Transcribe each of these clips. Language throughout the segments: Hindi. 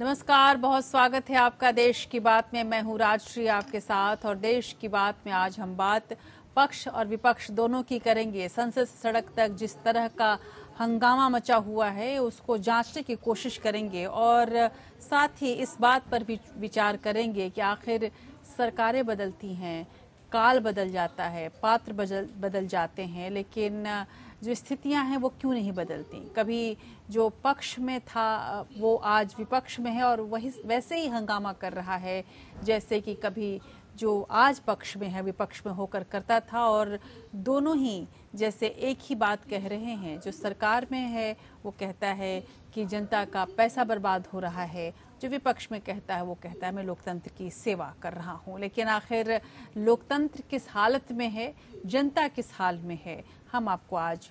नमस्कार, बहुत स्वागत है आपका देश की बात में। मैं हूं राजश्री आपके साथ और देश की बात में आज हम बात पक्ष और विपक्ष दोनों की करेंगे। संसद से सड़क तक जिस तरह का हंगामा मचा हुआ है उसको जांचने की कोशिश करेंगे और साथ ही इस बात पर भी विचार करेंगे कि आखिर सरकारें बदलती हैं, काल बदल जाता है, पात्र बदल जाते हैं, लेकिन जो स्थितियां हैं वो क्यों नहीं बदलती। कभी जो पक्ष में था वो आज विपक्ष में है और वही वैसे ही हंगामा कर रहा है जैसे कि कभी जो आज पक्ष में है विपक्ष में होकर करता था। और दोनों ही जैसे एक ही बात कह रहे हैं। जो सरकार में है वो कहता है कि जनता का पैसा बर्बाद हो रहा है, जो विपक्ष में कहता है वो कहता है मैं लोकतंत्र की सेवा कर रहा हूं। लेकिन आखिर लोकतंत्र किस हालत में है, जनता किस हाल में है, हम आपको आज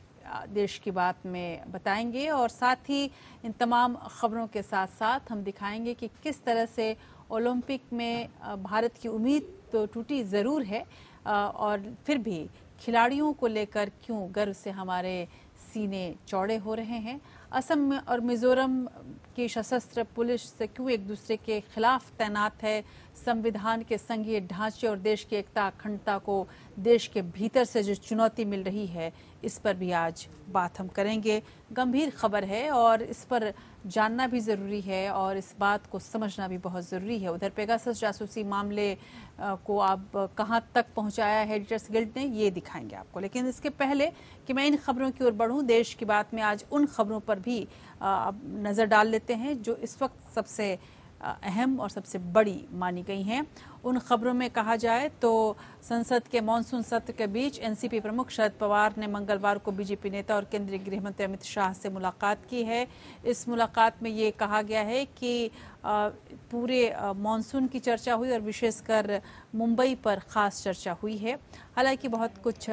देश की बात में बताएंगे। और साथ ही इन तमाम खबरों के साथ साथ हम दिखाएंगे कि किस तरह से ओलंपिक में भारत की उम्मीद तो टूटी ज़रूर है और फिर भी खिलाड़ियों को लेकर क्यों गर्व से हमारे सीने चौड़े हो रहे हैं। असम और मिजोरम की सशस्त्र पुलिस से क्यों एक दूसरे के खिलाफ तैनात है। संविधान के संघीय ढांचे और देश की एकता अखंडता को देश के भीतर से जो चुनौती मिल रही है, इस पर भी आज बात हम करेंगे। गंभीर खबर है और इस पर जानना भी ज़रूरी है और इस बात को समझना भी बहुत ज़रूरी है। उधर पेगासस जासूसी मामले को अब कहां तक पहुंचाया है एडिटर्स गिल्ड ने, ये दिखाएंगे आपको। लेकिन इसके पहले कि मैं इन खबरों की ओर बढ़ूं, देश की बात में आज उन खबरों पर भी नज़र डाल लेते हैं जो इस वक्त सबसे अहम और सबसे बड़ी मानी गई हैं। उन खबरों में कहा जाए तो संसद के मानसून सत्र के बीच एनसीपी प्रमुख शरद पवार ने मंगलवार को बीजेपी नेता और केंद्रीय गृह मंत्री अमित शाह से मुलाकात की है। इस मुलाकात में ये कहा गया है कि पूरे मानसून की चर्चा हुई और विशेषकर मुंबई पर खास चर्चा हुई है। हालांकि बहुत कुछ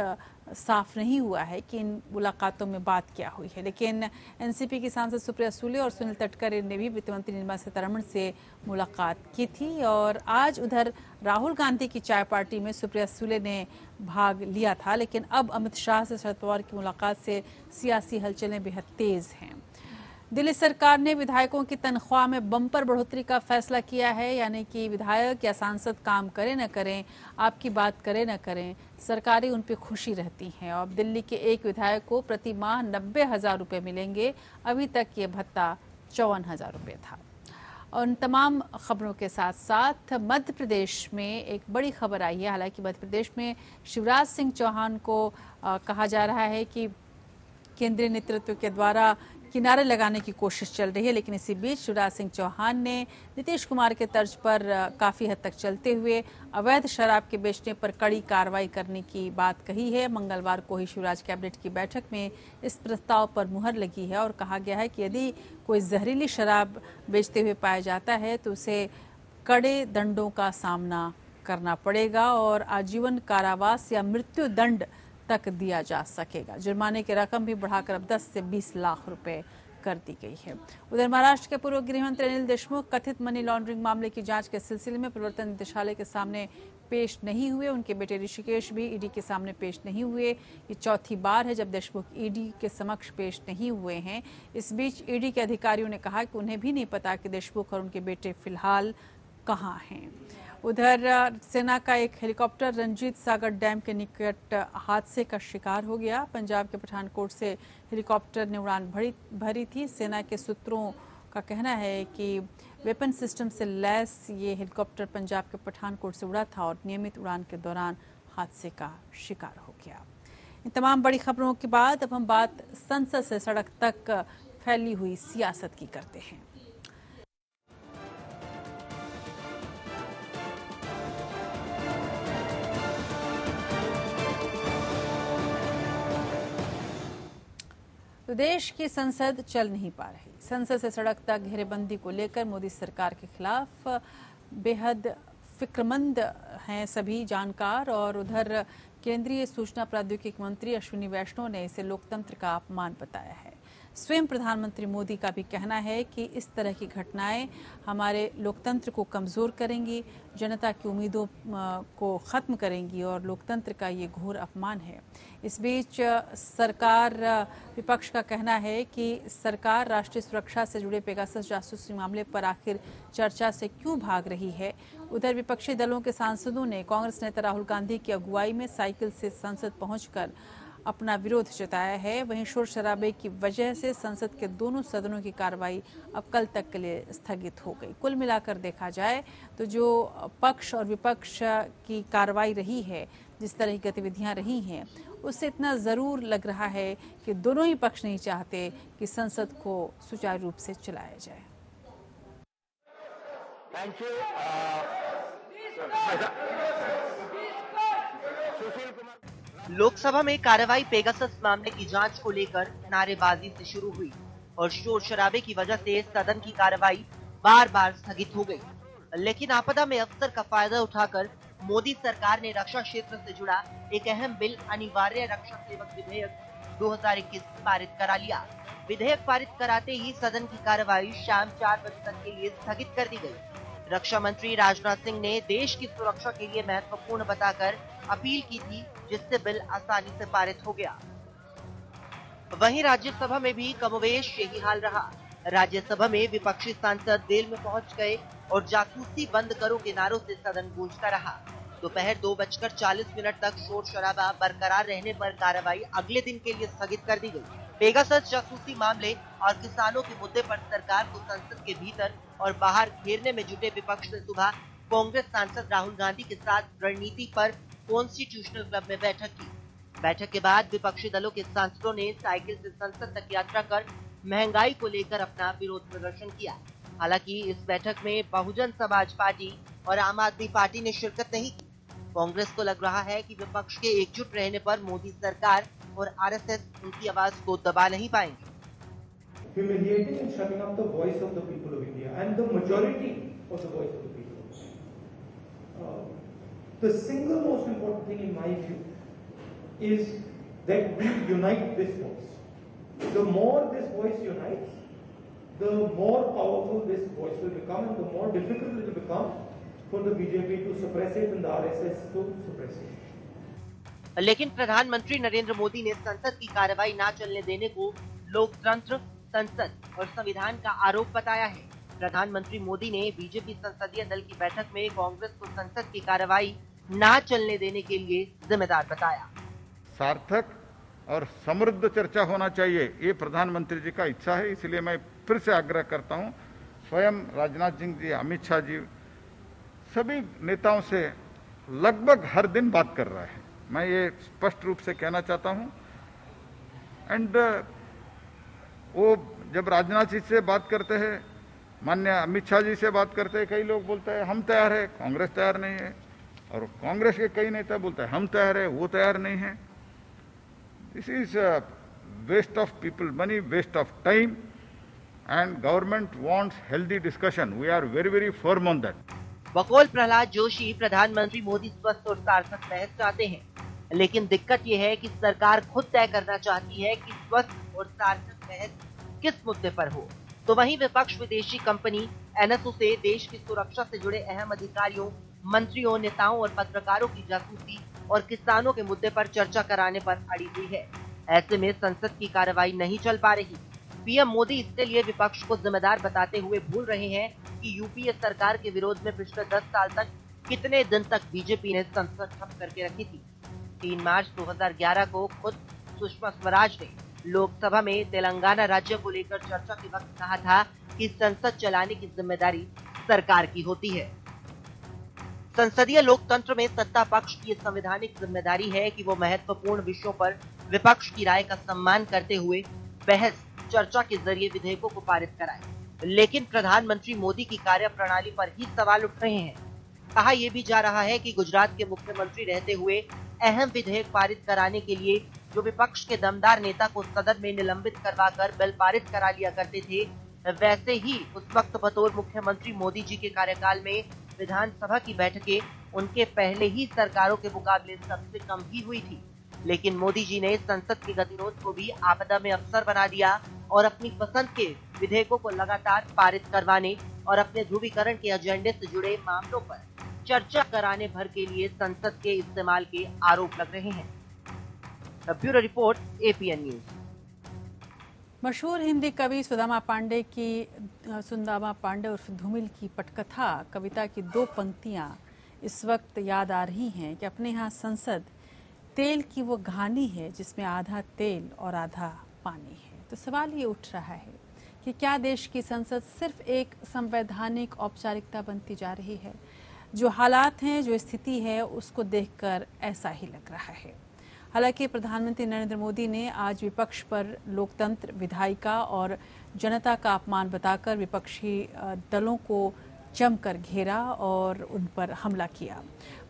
साफ नहीं हुआ है कि इन मुलाकातों में बात क्या हुई है, लेकिन एनसीपी की सांसद सुप्रिया सुले और सुनील तटकरे ने भी वित्त मंत्री निर्मला सीतारमण से मुलाकात की थी। और आज उधर राहुल गांधी की चाय पार्टी में सुप्रिया सुले ने भाग लिया था। लेकिन अब अमित शाह से शरद पवार की मुलाकात से सियासी हलचलें बेहद तेज हैं। दिल्ली सरकार ने विधायकों की तनख्वाह में बम्पर बढ़ोतरी का फैसला किया है, यानी कि विधायक या सांसद काम करें न करें, आपकी बात करें न करें, सरकारें उन पर खुशी रहती हैं। और दिल्ली के एक विधायक को प्रति माह 90,000 रुपये मिलेंगे। अभी तक ये भत्ता 54,000 रुपये था। और उन तमाम खबरों के साथ साथ मध्य प्रदेश में एक बड़ी खबर आई है। हालांकि मध्य प्रदेश में शिवराज सिंह चौहान को कहा जा रहा है कि केंद्रीय नेतृत्व के द्वारा किनारे लगाने की कोशिश चल रही है, लेकिन इसी बीच शिवराज सिंह चौहान ने नीतीश कुमार के तर्ज पर काफ़ी हद तक चलते हुए अवैध शराब के बेचने पर कड़ी कार्रवाई करने की बात कही है। मंगलवार को ही शिवराज कैबिनेट की बैठक में इस प्रस्ताव पर मुहर लगी है और कहा गया है कि यदि कोई जहरीली शराब बेचते हुए पाया जाता है तो उसे कड़े दंडों का सामना करना पड़ेगा और आजीवन कारावास या मृत्यु दंड तक दिया जा सकेगा। जुर्माने की रकम भी बढ़ाकर अब 10 से 20 लाख रुपए कर दी गई है। उधर महाराष्ट्र के पूर्व गृह मंत्री अनिल देशमुख कथित मनी लॉन्ड्रिंग मामले की जांच के सिलसिले में प्रवर्तन निदेशालय के सामने पेश नहीं हुए। उनके बेटे ऋषिकेश भी ईडी के सामने पेश नहीं हुए। ये चौथी बार है जब देशमुख ईडी के समक्ष पेश नहीं हुए हैं। इस बीच ईडी के अधिकारियों ने कहा कि उन्हें भी नहीं पता कि देशमुख और उनके बेटे फिलहाल कहाँ हैं। उधर सेना का एक हेलीकॉप्टर रंजीत सागर डैम के निकट हादसे का शिकार हो गया। पंजाब के पठानकोट से हेलीकॉप्टर ने उड़ान भरी थी। सेना के सूत्रों का कहना है कि वेपन सिस्टम से लैस ये हेलीकॉप्टर पंजाब के पठानकोट से उड़ा था और नियमित उड़ान के दौरान हादसे का शिकार हो गया। इन तमाम बड़ी खबरों के बाद अब हम बात संसद से सड़क तक फैली हुई सियासत की करते हैं। तो देश की संसद चल नहीं पा रही। संसद से सड़क तक घेरेबंदी को लेकर मोदी सरकार के खिलाफ बेहद फिक्रमंद हैं सभी जानकार। और उधर केंद्रीय सूचना प्रौद्योगिकी मंत्री अश्विनी वैष्णव ने इसे लोकतंत्र का अपमान बताया है। स्वयं प्रधानमंत्री मोदी का भी कहना है कि इस तरह की घटनाएं हमारे लोकतंत्र को कमज़ोर करेंगी, जनता की उम्मीदों को ख़त्म करेंगी और लोकतंत्र का ये घोर अपमान है। इस बीच विपक्ष का कहना है कि सरकार राष्ट्रीय सुरक्षा से जुड़े पेगासस जासूसी मामले पर आखिर चर्चा से क्यों भाग रही है। उधर विपक्षी दलों के सांसदों ने कांग्रेस नेता राहुल गांधी की अगुवाई में साइकिल से संसद पहुंचकर अपना विरोध जताया है। वहीं शोर शराबे की वजह से संसद के दोनों सदनों की कार्रवाई अब कल तक के लिए स्थगित हो गई। कुल मिलाकर देखा जाए तो जो पक्ष और विपक्ष की कार्रवाई रही है, जिस तरह की गतिविधियां रही हैं, उससे इतना जरूर लग रहा है कि दोनों ही पक्ष नहीं चाहते कि संसद को सुचारू रूप से चलाया जाए। Thank you. लोकसभा में कार्रवाई पेगासस मामले की जांच को लेकर नारेबाजी से शुरू हुई और शोर शराबे की वजह से सदन की कार्रवाई बार बार स्थगित हो गई। लेकिन आपदा में अवसर का फायदा उठाकर मोदी सरकार ने रक्षा क्षेत्र से जुड़ा एक अहम बिल अनिवार्य रक्षा सेवक विधेयक 2021 पारित करा लिया। विधेयक पारित कराते ही सदन की कार्रवाई शाम 4 बजे तक के लिए स्थगित कर दी गई। रक्षा मंत्री राजनाथ सिंह ने देश की सुरक्षा के लिए महत्वपूर्ण बताकर अपील की थी, जिससे बिल आसानी से पारित हो गया। वहीं राज्यसभा में भी कमोवेश यही हाल रहा। राज्यसभा में विपक्षी सांसद वेल में पहुंच गए और जासूसी बंद करो के नारों से सदन गूंजता रहा। दोपहर 2:40 तक शोर शराबा बरकरार रहने पर कार्रवाई अगले दिन के लिए स्थगित कर दी गई। पेगासस जासूसी मामले और किसानों के मुद्दे पर सरकार को संसद के भीतर और बाहर घेरने में जुटे विपक्ष ने सुबह कांग्रेस सांसद राहुल गांधी के साथ रणनीति पर कॉन्स्टिट्यूशनल क्लब में बैठक की। बैठक के बाद विपक्षी दलों के सांसदों ने साइकिल से संसद तक यात्रा कर महंगाई को लेकर अपना विरोध प्रदर्शन किया। हालांकि इस बैठक में बहुजन समाज पार्टी और आम आदमी पार्टी ने शिरकत नहीं की। कांग्रेस को लग रहा है कि विपक्ष के एकजुट रहने पर मोदी सरकार और आरएसएस उनकी आवाज को दबा नहीं पाएंगे। Humiliating and shutting up the voice of the people of India and the majority of the voice of the people of India. The single most important thing in my view is that we unite this voice. The more this voice unites, the more powerful this voice will become and the more difficult it will become for the BJP to suppress it and the RSS to suppress it. लेकिन प्रधानमंत्री नरेंद्र मोदी ने संसद की कार्रवाई न चलने देने को लोकतंत्र, संसद और संविधान का आरोप बताया है। प्रधानमंत्री मोदी ने बीजेपी संसदीय दल की बैठक में कांग्रेस को संसद की कार्रवाई न चलने देने के लिए जिम्मेदार बताया। सार्थक और समृद्ध चर्चा होना चाहिए, ये प्रधानमंत्री जी का इच्छा है। इसलिए मैं फिर से आग्रह करता हूं, स्वयं राजनाथ सिंह जी, अमित शाह जी, सभी नेताओं से लगभग हर दिन बात कर रहा है। मैं ये स्पष्ट रूप से कहना चाहता हूं। एंड वो जब राजनाथ जी से बात करते हैं, माननीय अमित शाह जी से बात करते हैं, कई लोग बोलते हैं हम तैयार है, कांग्रेस तैयार नहीं है, और कांग्रेस के कई नेता बोलते हैं हम तैयार है, वो तैयार नहीं है। This is waste of people money, waste of time, and government wants healthy discussion. We are very very firm on that. बकौल प्रहलाद जोशी, प्रधानमंत्री मोदी स्वस्थ और सार्थक बहस चाहते हैं, लेकिन दिक्कत यह है कि सरकार खुद तय करना चाहती है कि स्वस्थ और सार्थक बहस किस मुद्दे पर हो। तो वहीं विपक्ष विदेशी कंपनी एनएसओ से देश की सुरक्षा से जुड़े अहम अधिकारियों, मंत्रियों, नेताओं और पत्रकारों की जासूसी और किसानों के मुद्दे पर चर्चा कराने पर अड़ी हुई है। ऐसे में संसद की कार्रवाई नहीं चल पा रही। पीएम मोदी इसके लिए विपक्ष को जिम्मेदार बताते हुए भूल रहे हैं कि यूपीए सरकार के विरोध में पिछले 10 साल तक कितने दिन तक बीजेपी ने संसद ठप करके रखी थी। 3 मार्च 2011 को खुद सुषमा स्वराज ने लोकसभा में तेलंगाना राज्य को लेकर चर्चा के वक्त कहा था कि संसद चलाने की जिम्मेदारी सरकार की होती है। संसदीय लोकतंत्र में सत्ता पक्ष की संवैधानिक जिम्मेदारी है कि वो महत्वपूर्ण विषयों पर विपक्ष की राय का सम्मान करते हुए बहस चर्चा के जरिए विधेयकों को पारित कराए। लेकिन प्रधानमंत्री मोदी की कार्यप्रणाली पर ही सवाल उठ रहे हैं। कहा यह भी जा रहा है कि गुजरात के मुख्यमंत्री रहते हुए अहम विधेयक पारित कराने के लिए जो विपक्ष के दमदार नेता को सदन में निलंबित करवाकर बिल पारित करा लिया करते थे, वैसे ही उस वक्त बतौर मुख्यमंत्री मोदी जी के कार्यकाल में विधानसभा की बैठकें उनके पहले ही सरकारों के मुकाबले सबसे कम ही हुई थी। लेकिन मोदी जी ने संसद के गतिरोध को भी आपदा में अवसर बना दिया और अपनी पसंद के विधेयकों को लगातार पारित करवाने और अपने ध्रुवीकरण के एजेंडे से जुड़े मामलों पर चर्चा कराने भर के लिए संसद के इस्तेमाल के आरोप लग रहे हैं। Bureau report, APN news. मशहूर हिंदी कवि सुदामा पांडे उर्फ धूमिल की पटकथा कविता की 2 पंक्तियां इस वक्त याद आ रही हैं कि अपने यहाँ संसद तेल की वो घानी है जिसमें आधा तेल और आधा पानी है। तो सवाल ये उठ रहा है कि क्या देश की संसद सिर्फ एक संवैधानिक औपचारिकता बनती जा रही है? जो हालात हैं, जो स्थिति है, उसको देखकर ऐसा ही लग रहा है। हालांकि प्रधानमंत्री नरेंद्र मोदी ने आज विपक्ष पर लोकतंत्र, विधायिका और जनता का अपमान बताकर विपक्षी दलों को जमकर घेरा और उन पर हमला किया।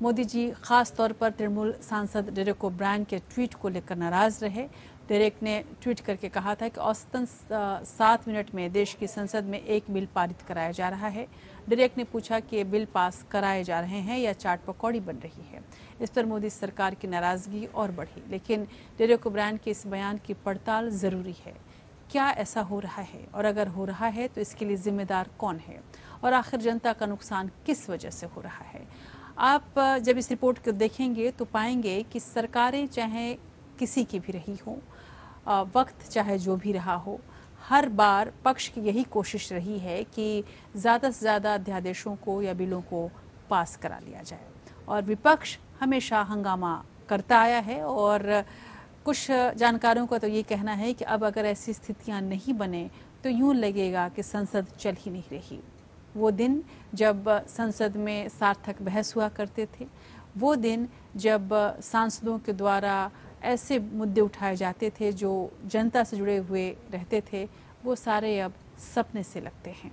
मोदी जी खास तौर पर तृणमूल सांसद डेरेक ओब्रायन के ट्वीट को लेकर नाराज रहे। डेरेक ने ट्वीट करके कहा था कि औसतन 7 मिनट में देश की संसद में एक बिल पारित कराया जा रहा है। डेरेक ने पूछा कि ये बिल पास कराए जा रहे हैं या चाट पकौड़ी बन रही है। इस पर मोदी सरकार की नाराजगी और बढ़ी। लेकिन डेरेक ओब्रायन के इस बयान की पड़ताल जरूरी है। क्या ऐसा हो रहा है, और अगर हो रहा है तो इसके लिए जिम्मेदार कौन है, और आखिर जनता का नुकसान किस वजह से हो रहा है? आप जब इस रिपोर्ट को देखेंगे तो पाएंगे कि सरकारें चाहे किसी की भी रही हो, वक्त चाहे जो भी रहा हो, हर बार पक्ष की यही कोशिश रही है कि ज़्यादा से ज़्यादा अध्यादेशों को या बिलों को पास करा लिया जाए, और विपक्ष हमेशा हंगामा करता आया है। और कुछ जानकारों का तो ये कहना है कि अब अगर ऐसी स्थितियां नहीं बने तो यूं लगेगा कि संसद चल ही नहीं रही। वो दिन जब संसद में सार्थक बहस हुआ करते थे, वो दिन जब सांसदों के द्वारा ऐसे मुद्दे उठाए जाते थे जो जनता से जुड़े हुए रहते थे, वो सारे अब सपने से लगते हैं।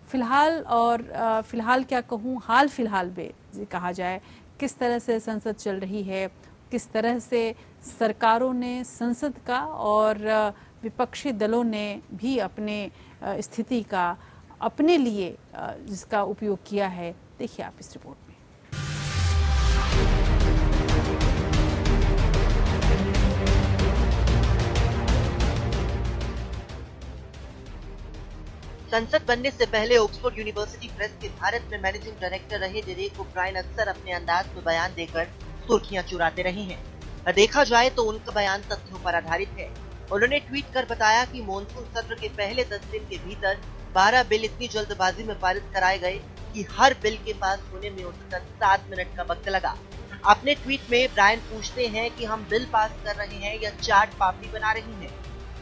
फिलहाल क्या कहूँ, हाल फिलहाल में कहा जाए किस तरह से संसद चल रही है, किस तरह से सरकारों ने, संसद का और विपक्षी दलों ने भी अपने स्थिति का अपने लिए जिसका उपयोग किया है, देखिए आप इस रिपोर्ट में। संसद बनने से पहले ऑक्सफोर्ड यूनिवर्सिटी प्रेस के भारत में मैनेजिंग डायरेक्टर रहे डेरेक ओब्रायन अक्सर अपने अंदाज में बयान देकर सुर्खियां चुराते रहे हैं। देखा जाए तो उनका बयान तथ्यों पर आधारित है। उन्होंने ट्वीट कर बताया कि मॉनसून सत्र के पहले 10 दिन के भीतर 12 बिल इतनी जल्दबाजी में पारित कराए गए कि हर बिल के पास होने में औसतन 7 मिनट का वक्त लगा। अपने ट्वीट में ब्रायन पूछते हैं कि हम बिल पास कर रहे हैं या चाट पापड़ी बना रही हैं।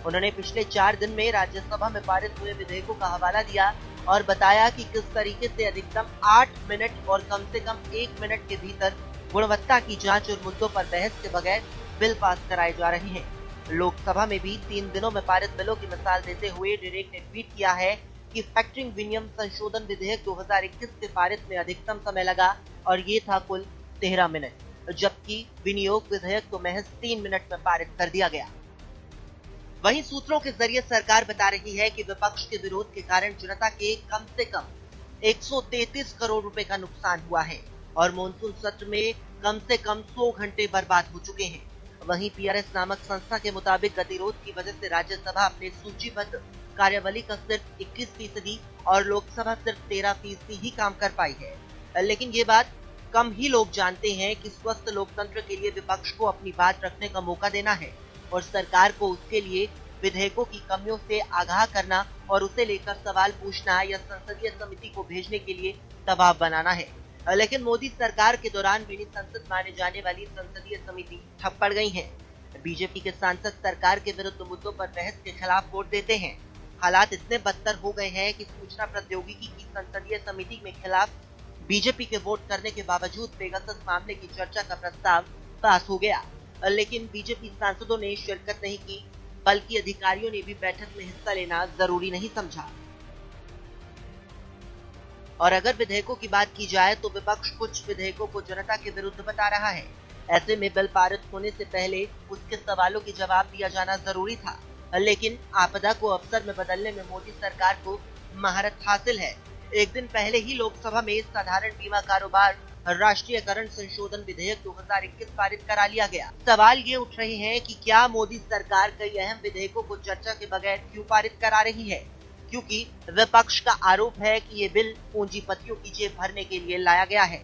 उन्होंने पिछले 4 दिन में राज्यसभा में पारित हुए विधेयकों का हवाला दिया और बताया कि किस तरीके से अधिकतम 8 मिनट और कम से कम 1 मिनट के भीतर गुणवत्ता की जांच और मुद्दों पर बहस के बगैर बिल पास कराए जा रहे हैं। लोकसभा में भी 3 दिनों में पारित बिलों की मिसाल देते हुए डेरेक ने ट्वीट किया है कि फैक्टरिंग विनियम संशोधन विधेयक 2021 के पारित में अधिकतम समय लगा और ये था कुल 13 मिनट, जबकि विनियोग विधेयक तो महज 3 मिनट में पारित कर दिया गया। वहीं सूत्रों के जरिए सरकार बता रही है कि विपक्ष के विरोध के कारण जनता के कम से कम 133 करोड़ रुपए का नुकसान हुआ है और मॉनसून सत्र में कम से कम 100 घंटे बर्बाद हो चुके हैं। वहीं PRS नामक संस्था के मुताबिक गतिरोध की वजह से राज्यसभा अपने सूचीबद्ध कार्यवली का सिर्फ 21% और लोकसभा सिर्फ 13% ही काम कर पाई है। लेकिन ये बात कम ही लोग जानते हैं कि स्वस्थ लोकतंत्र के लिए विपक्ष को अपनी बात रखने का मौका देना है और सरकार को उसके लिए विधेयकों की कमियों से आगाह करना और उसे लेकर सवाल पूछना या संसदीय समिति को भेजने के लिए दबाव बनाना है। लेकिन मोदी सरकार के दौरान मिनी संसद माने जाने वाली संसदीय समिति ठप पड़ गई है। बीजेपी के सांसद सरकार के विरुद्ध मुद्दों पर बहस के खिलाफ वोट देते हैं। हालात इतने बदतर हो गए हैं कि सूचना प्रौद्योगिकी की संसदीय समिति में खिलाफ बीजेपी के वोट करने के बावजूद पेगासस मामले की चर्चा का प्रस्ताव पास हो गया, लेकिन बीजेपी सांसदों ने शिरकत नहीं की, बल्कि अधिकारियों ने भी बैठक में हिस्सा लेना जरूरी नहीं समझा। और अगर विधेयकों की बात की जाए तो विपक्ष कुछ विधेयकों को जनता के विरुद्ध बता रहा है। ऐसे में बिल पारित होने से पहले उसके सवालों के जवाब दिया जाना जरूरी था, लेकिन आपदा को अवसर में बदलने में मोदी सरकार को महारत हासिल है। एक दिन पहले ही लोकसभा में साधारण बीमा कारोबार राष्ट्रीयकरण संशोधन विधेयक 2021 पारित करा लिया गया। सवाल ये उठ रहे हैं कि क्या मोदी सरकार कई अहम विधेयकों को चर्चा के बगैर क्यों पारित करा रही है, क्योंकि विपक्ष का आरोप है कि ये बिल पूंजीपतियों की जेब भरने के लिए लाया गया है।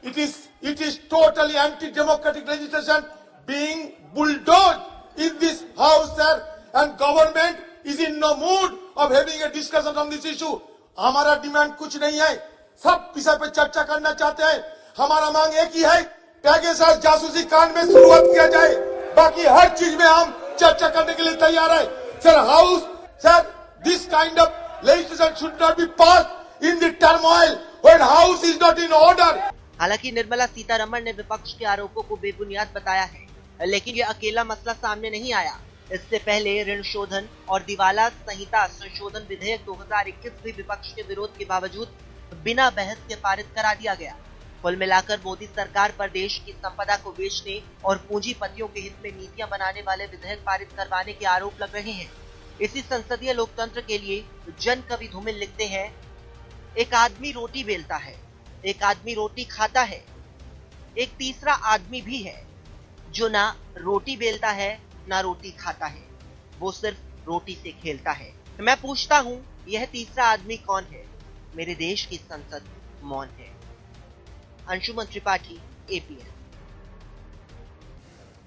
It is totally anti-democratic legislation being bulldozed in this house, sir, and government is in no mood of having a discussion on this issue. हमारा डिमांड कुछ नहीं है, सब विषय पे चर्चा करना चाहते हैं। हमारा मांग एक ही है, पेगासस जासूसी कांड में शुरुआत किया जाए, बाकी हर चीज में हम चर्चा करने के लिए तैयार है। Sir, this kind of legislation should not be passed in the turmoil when house is not in order. हालांकि निर्मला सीतारमण ने विपक्ष के आरोपों को बेबुनियाद बताया है, लेकिन ये अकेला मसला सामने नहीं आया। इससे पहले ऋण शोधन और दिवाला संहिता संशोधन विधेयक 2021 भी विपक्ष के विरोध के बावजूद बिना बहस के पारित करा दिया गया। कुल मिलाकर मोदी सरकार पर देश की संपदा को बेचने और पूंजीपतियों के हित में नीतियां बनाने वाले विधेयक पारित करवाने के आरोप लग रहे हैं। इसी संसदीय लोकतंत्र के लिए जन कवि धूमिल लिखते हैं, एक आदमी रोटी बेलता है, एक आदमी रोटी खाता है, एक तीसरा आदमी भी है जो ना रोटी बेलता है ना रोटी खाता है, वो सिर्फ रोटी से खेलता है। मैं पूछता हूँ, यह तीसरा आदमी कौन है? मेरे देश की संसद मौन है। अंशुमन त्रिपाठी, APN।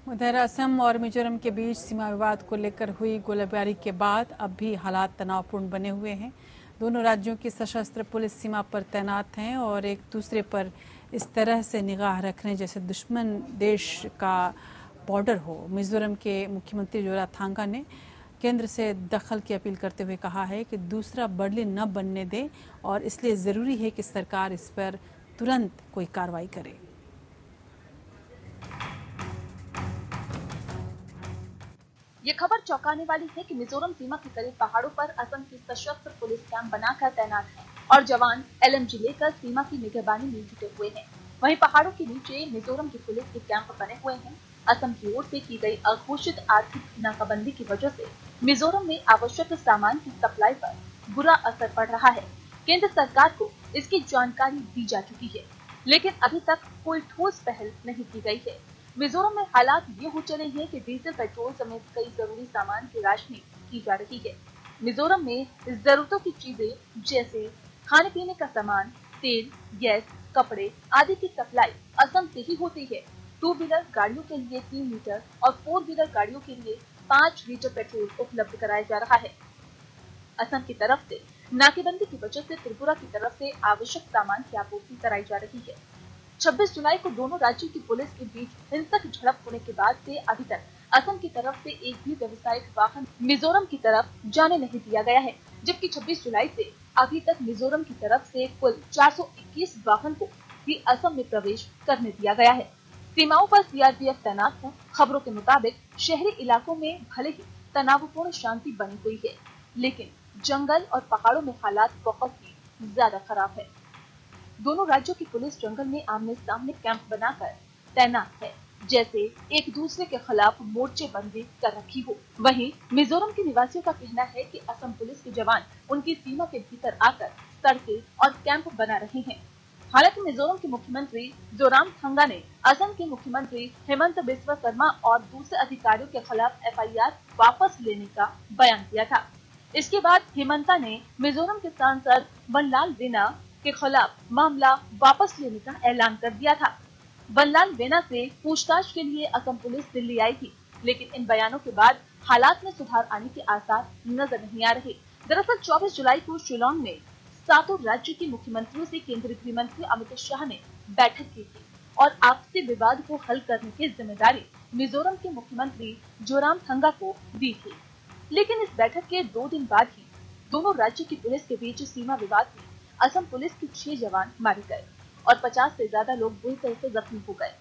उधर असम और मिजोरम के बीच सीमा विवाद को लेकर हुई गोलीबारी के बाद अब भी हालात तनावपूर्ण बने हुए हैं। दोनों राज्यों की सशस्त्र पुलिस सीमा पर तैनात हैं और एक दूसरे पर इस तरह से निगाह रखने जैसे दुश्मन देश का बॉर्डर हो। मिजोरम के मुख्यमंत्री जोरामथंगा ने केंद्र से दखल की अपील करते हुए कहा है कि दूसरा बर्लिन न बनने दे और इसलिए ज़रूरी है कि सरकार इस पर तुरंत कोई कार्रवाई करे। ये खबर चौंकाने वाली है कि मिजोरम सीमा के करीब पहाड़ों पर असम की सशस्त्र पुलिस कैंप बनाकर तैनात है और जवान LMG लेकर सीमा की निगरानी में जुटे हुए हैं। वहीं पहाड़ों के नीचे मिजोरम की पुलिस के कैंप बने हुए हैं। असम की ओर से की गई अघोषित आर्थिक नाकाबंदी की वजह से मिजोरम में आवश्यक सामान की सप्लाई पर बुरा असर पड़ रहा है। केंद्र सरकार को इसकी जानकारी दी जा चुकी है, लेकिन अभी तक कोई ठोस पहल नहीं की गई है। मिजोरम में हालात ये हो चले हैं कि डीजल, पेट्रोल समेत कई जरूरी सामान की राशनिंग की जा रही है। मिजोरम में जरूरतों की चीजें जैसे खाने पीने का सामान, तेल, गैस, कपड़े आदि की सप्लाई असम से ही होती है। 2 व्हीलर गाड़ियों के लिए 3 लीटर और 4 व्हीलर गाड़ियों के लिए 5 लीटर पेट्रोल उपलब्ध कराया जा रहा है। असम की तरफ से नाकेबंदी की वजह से त्रिपुरा की तरफ से आवश्यक सामान की आपूर्ति कराई जा रही है। 26 जुलाई को दोनों राज्यों की पुलिस के बीच हिंसक झड़प होने के बाद से अभी तक असम की तरफ से एक भी व्यावसायिक वाहन मिजोरम की तरफ जाने नहीं दिया गया है, जबकि 26 जुलाई से अभी तक मिजोरम की तरफ से कुल 421 वाहन को भी असम में प्रवेश करने दिया गया है। सीमाओं पर CRPF तैनात है। खबरों के मुताबिक शहरी इलाकों में भले ही तनावपूर्ण शांति बनी हुई है, लेकिन जंगल और पहाड़ों में हालात बहुत ही ज्यादा खराब है। दोनों राज्यों की पुलिस जंगल में आमने सामने कैंप बनाकर तैनात है, जैसे एक दूसरे के खिलाफ मोर्चेबंदी कर रखी हो। वहीं मिजोरम के निवासियों का कहना है कि असम पुलिस के जवान उनकी सीमा के भीतर आकर सड़कें और कैंप बना रहे हैं। हालांकि मिजोरम के मुख्यमंत्री जोरामथंगा ने असम के मुख्यमंत्री हेमंत बिस्वा शर्मा और दूसरे अधिकारियों के खिलाफ FIR वापस लेने का बयान दिया था। इसके बाद हेमंता ने मिजोरम के सांसद बनलाल वेना के खिलाफ मामला वापस लेने का ऐलान कर दिया था। बनलाल वेना से पूछताछ के लिए असम पुलिस दिल्ली आई थी, लेकिन इन बयानों के बाद हालात में सुधार आने के आसार नजर नहीं आ रहे। दरअसल 24 जुलाई को शिलांग में 7 राज्य के मुख्यमंत्रियों से केंद्रीय गृह मंत्री अमित शाह ने बैठक की थी और आपसी विवाद को हल करने की जिम्मेदारी मिजोरम के मुख्यमंत्री जोरामथंगा को दी थी। लेकिन इस बैठक के 2 दिन बाद ही दोनों राज्य की पुलिस के बीच सीमा विवाद में असम पुलिस के 6 जवान मारे गए और 50 से ज्यादा लोग बुरी तरह से जख्मी हो गए।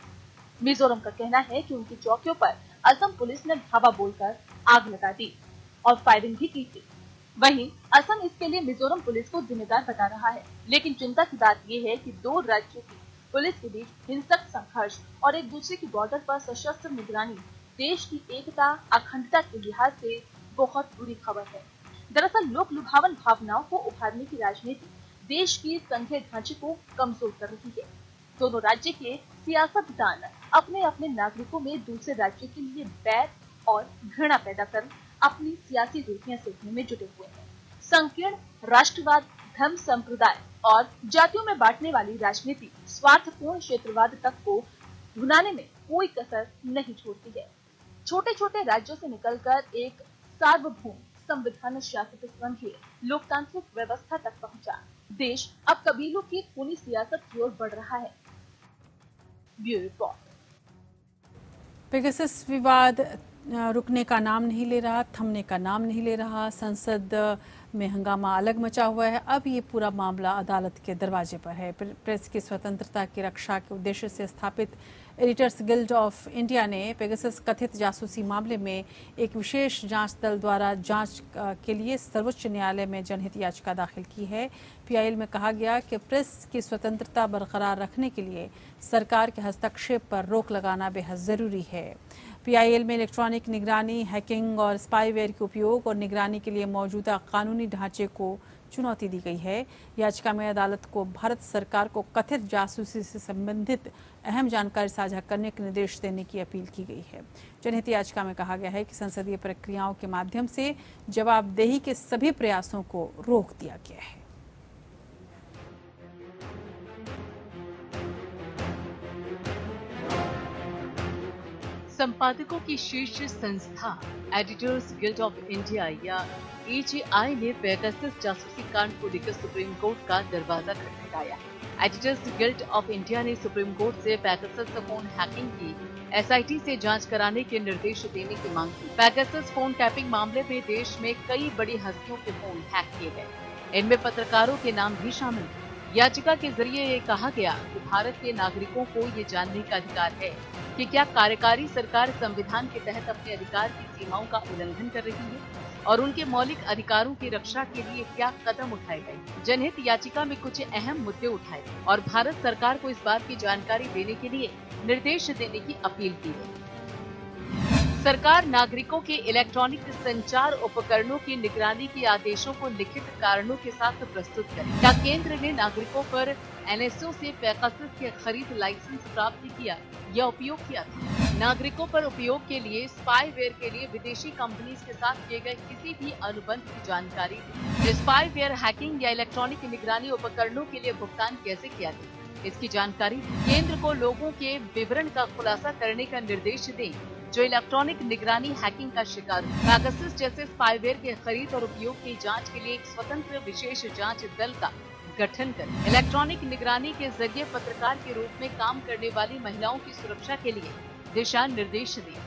मिजोरम का कहना है कि उनकी चौकियों पर असम पुलिस ने धावा बोलकर आग लगा दी और फायरिंग भी की थी। वहीं असम इसके लिए मिजोरम पुलिस को जिम्मेदार बता रहा है, लेकिन चिंता की बात यह है कि 2 राज्यों की पुलिस के बीच हिंसक संघर्ष और एक दूसरे की बॉर्डर पर सशस्त्र निगरानी देश की एकता अखंडता के लिहाज से बहुत बुरी खबर है। दरअसल लोक लुभावन भावनाओं को उभारने की राजनीति देश की संघीय ढांचे को कमजोर कर रही है। दोनों राज्य के सियासतदान अपने अपने नागरिकों में दूसरे राज्य के लिए बैर और घृणा पैदा कर अपनी सियासी रोटियां सेकने में जुटे हुए हैं। संकीर्ण राष्ट्रवाद, धर्म, संप्रदाय और जातियों में बांटने वाली राजनीति स्वार्थपूर्ण क्षेत्रवाद तक को भुनाने में कोई कसर नहीं छोड़ती है। छोटे छोटे राज्यों से निकलकर एक सार्वभौम संविधान शासित संघीय लोकतांत्रिक व्यवस्था तक पहुंचा देश अब कबीलों की खूनी सियासत की ओर बढ़ रहा है। Bureau report. पेगासस विवाद रुकने का नाम नहीं ले रहा, थमने का नाम नहीं ले रहा। संसद में हंगामा अलग मचा हुआ है। अब ये पूरा मामला अदालत के दरवाजे पर है। प्रेस की स्वतंत्रता की रक्षा के उद्देश्य से स्थापित एडिटर्स गिल्ड ऑफ इंडिया ने पेगासस कथित जासूसी मामले में एक विशेष जांच दल द्वारा जांच के लिए सर्वोच्च न्यायालय में जनहित याचिका दाखिल की है। पीआईएल में कहा गया कि प्रेस की स्वतंत्रता बरकरार रखने के लिए सरकार के हस्तक्षेप पर रोक लगाना बेहद जरूरी है। पीआईएल में इलेक्ट्रॉनिक निगरानी, हैकिंग और स्पाईवेयर के उपयोग और निगरानी के लिए मौजूदा कानूनी ढांचे को चुनौती दी गई है। याचिका में अदालत को भारत सरकार को कथित जासूसी से संबंधित अहम जानकारी साझा करने के निर्देश देने की अपील की गई है। जनहित याचिका में कहा गया है कि संसदीय प्रक्रियाओं के माध्यम से जवाबदेही के सभी प्रयासों को रोक दिया गया है। संपादकों की शीर्ष संस्था एडिटर्स गिल्ड ऑफ इंडिया या एजीआई ने पेगासस जासूसी कांड को लेकर सुप्रीम कोर्ट का दरवाजा खटखटाया। एडिटर्स गिल्ड ऑफ इंडिया ने सुप्रीम कोर्ट से पेगासस फोन हैकिंग की एसआईटी से जांच कराने के निर्देश देने की मांग की। पेगासस फोन टैपिंग मामले में देश में कई बड़ी हस्तियों के फोन हैक किए गए। इनमें पत्रकारों के नाम भी शामिल। याचिका के जरिए ये कहा गया कि भारत के नागरिकों को ये जानने का अधिकार है कि क्या कार्यकारी सरकार संविधान के तहत अपने अधिकार की सीमाओं का उल्लंघन कर रही है और उनके मौलिक अधिकारों की रक्षा के लिए क्या कदम उठाए गए। जनहित याचिका में कुछ अहम मुद्दे उठाए और भारत सरकार को इस बात की जानकारी देने के लिए निर्देश देने की अपील की है। सरकार नागरिकों के इलेक्ट्रॉनिक संचार उपकरणों की निगरानी के आदेशों को लिखित कारणों के साथ प्रस्तुत करे। क्या केंद्र ने नागरिकों पर एनएसओ से पेगासस के खरीद लाइसेंस प्राप्त किया या उपयोग किया था? नागरिकों पर उपयोग के लिए स्पाईवेयर के लिए विदेशी कंपनीज के साथ किए गए किसी भी अनुबंध की जानकारी दी। स्पाईवेयर हैकिंग या इलेक्ट्रॉनिक निगरानी उपकरणों के लिए भुगतान कैसे किया गया, इसकी जानकारी केंद्र को लोगों के विवरण का खुलासा करने का निर्देश दें जो इलेक्ट्रॉनिक निगरानी हैकिंग का शिकार हुए। पेगासस जैसे स्पाईवेयर के खरीद और उपयोग की जांच के लिए एक स्वतंत्र विशेष जांच दल का गठन करें। इलेक्ट्रॉनिक निगरानी के जरिए पत्रकार के रूप में काम करने वाली महिलाओं की सुरक्षा के लिए दिशा निर्देश दें।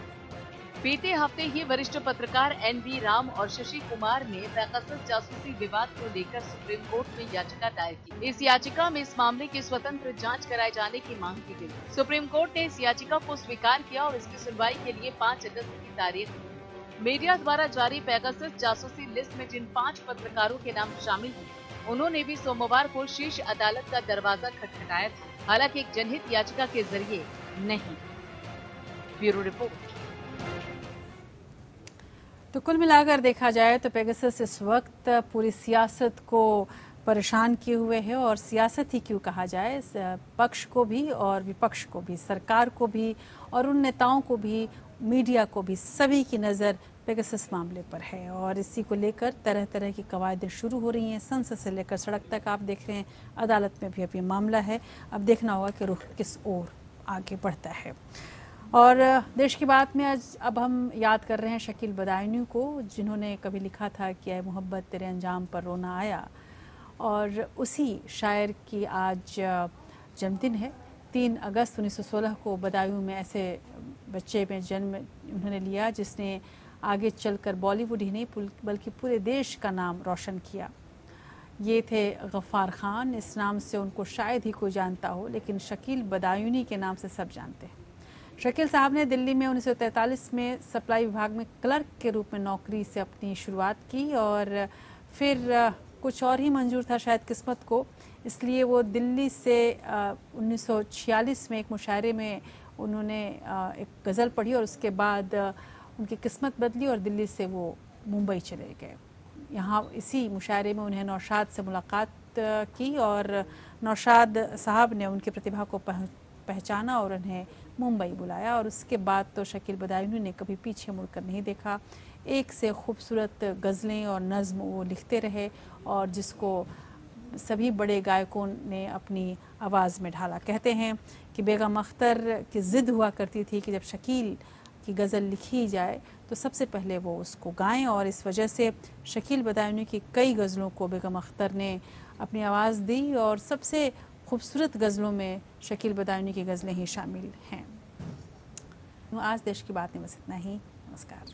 बीते हफ्ते ही वरिष्ठ पत्रकार एनवी राम और शशि कुमार ने पेगासस जासूसी विवाद को लेकर सुप्रीम कोर्ट में याचिका दायर की। इस याचिका में इस मामले की स्वतंत्र जांच कराए जाने की मांग की गई। सुप्रीम कोर्ट ने इस याचिका को स्वीकार किया और इसकी सुनवाई के लिए 5 अगस्त की तारीख मीडिया द्वारा जारी पेगासस जासूसी लिस्ट में जिन 5 पत्रकारों के नाम शामिल हैं, उन्होंने भी सोमवार को शीर्ष अदालत का दरवाजा खटखटाया था, हालांकि एक जनहित याचिका के जरिए नहीं। Bureau report. तो कुल मिलाकर देखा जाए तो पेगासस इस वक्त पूरी सियासत को परेशान किए हुए है और सियासत ही क्यों कहा जाए, पक्ष को भी और विपक्ष को भी, सरकार को भी और उन नेताओं को भी, मीडिया को भी, सभी की नज़र पेगासस मामले पर है और इसी को लेकर तरह तरह की कवायदें शुरू हो रही हैं। संसद से लेकर सड़क तक आप देख रहे हैं, अदालत में भी अभी मामला है। अब देखना होगा कि रुख किस ओर आगे बढ़ता है। और देश की बात में आज अब हम याद कर रहे हैं शकील बदायूनी को, जिन्होंने कभी लिखा था कि ऐ मोहब्बत तेरे अंजाम पर रोना आया, और उसी शायर की आज जन्मदिन है। 3 अगस्त 1916 को बदायूं में ऐसे बच्चे में जन्म उन्होंने लिया जिसने आगे चलकर बॉलीवुड ही नहीं बल्कि पूरे देश का नाम रोशन किया। ये थे गफ्फार खान। इस नाम से उनको शायद ही कोई जानता हो, लेकिन शकील बदायूनी के नाम से सब जानते हैं। शकील साहब ने दिल्ली में 1943 में सप्लाई विभाग में क्लर्क के रूप में नौकरी से अपनी शुरुआत की और फिर कुछ और ही मंजूर था शायद किस्मत को, इसलिए वो दिल्ली से 1946 में एक मुशायरे में उन्होंने एक गज़ल पढ़ी और उसके बाद उनकी किस्मत बदली और दिल्ली से वो मुंबई चले गए। यहाँ इसी मुशायरे में उन्हें नौशाद से मुलाकात की और नौशाद साहब ने उनकी प्रतिभा को पहचाना और उन्हें मुंबई बुलाया और उसके बाद तो शकील बदायूनी ने कभी पीछे मुड़कर नहीं देखा। एक से खूबसूरत गज़लें और नज़्म वो लिखते रहे और जिसको सभी बड़े गायकों ने अपनी आवाज़ में ढाला। कहते हैं कि बेगम अख्तर की ज़िद हुआ करती थी कि जब शकील की गज़ल लिखी जाए तो सबसे पहले वो उसको गाएं और इस वजह से शकील बदायूनी की कई गज़लों को बेगम अख्तर ने अपनी आवाज़ दी और सबसे खूबसूरत गज़लों में शकील बदायूनी की गज़लें ही शामिल हैं। आज देश की बात में बस इतना ही। नमस्कार।